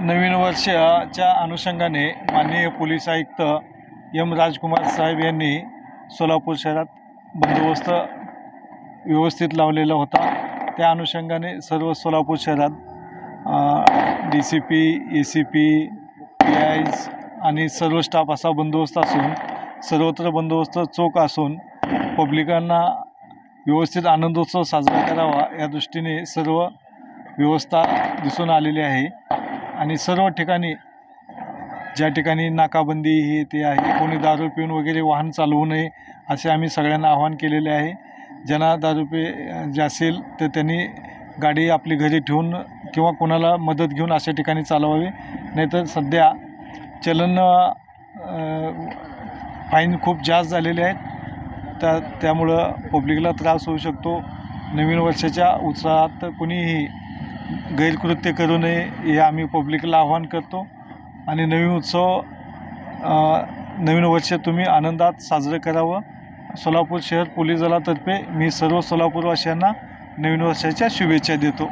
नवीन वर्षाच्या अनुषंगाने माननीय पोलीस आयुक्त एम राजकुमार साहेब यांनी सोलापूर शहरात बंदोबस्त व्यवस्थित लावलेला होता। त्या अनुषंगाने सर्व सोलापूर शहरात DCP, ACP, PIs आणि सर्व स्टाफ असा बंदोबस्त असून सर्वत्र बंदोबस्त चोख असून पब्लिकांना व्यवस्थित आनंदोत्सव साजरा करावा या दृष्टीने सर्व व्यवस्था दिसून आलेली आहे। आणि सर्व ठिकाणी ज्या ठिकाणी नाकाबंदी ही ते आहे, कोणी दारू पिऊन वगैरे वाहन चालवू नये असे आम्ही सगळ्यांना आवाहन केलेले आहे। ज्यांना दारू जे असेल तर त्यांनी गाडी आपली घरी ठेवून किंवा कोणाला मदत घेऊन अशा ठिकाणी चालवावे, नाहीतर सध्या चलन फाईन खूप जास्त झालेले आहेत, त्यामुळं पब्लिकला त्रास होऊ शकतो। नवीन वर्षाच्या उत्साहात कोणीही गैरकृत्य करू नये हे आम्ही पब्लिकला आवाहन करतो। आणि नवीन वर्ष तुम्ही आनंदात साजरं करावं। सोलापूर शहर पोलीस दलातर्फे मी सर्व सोलापूरवासियांना नवीन वर्षाच्या शुभेच्छा देतो।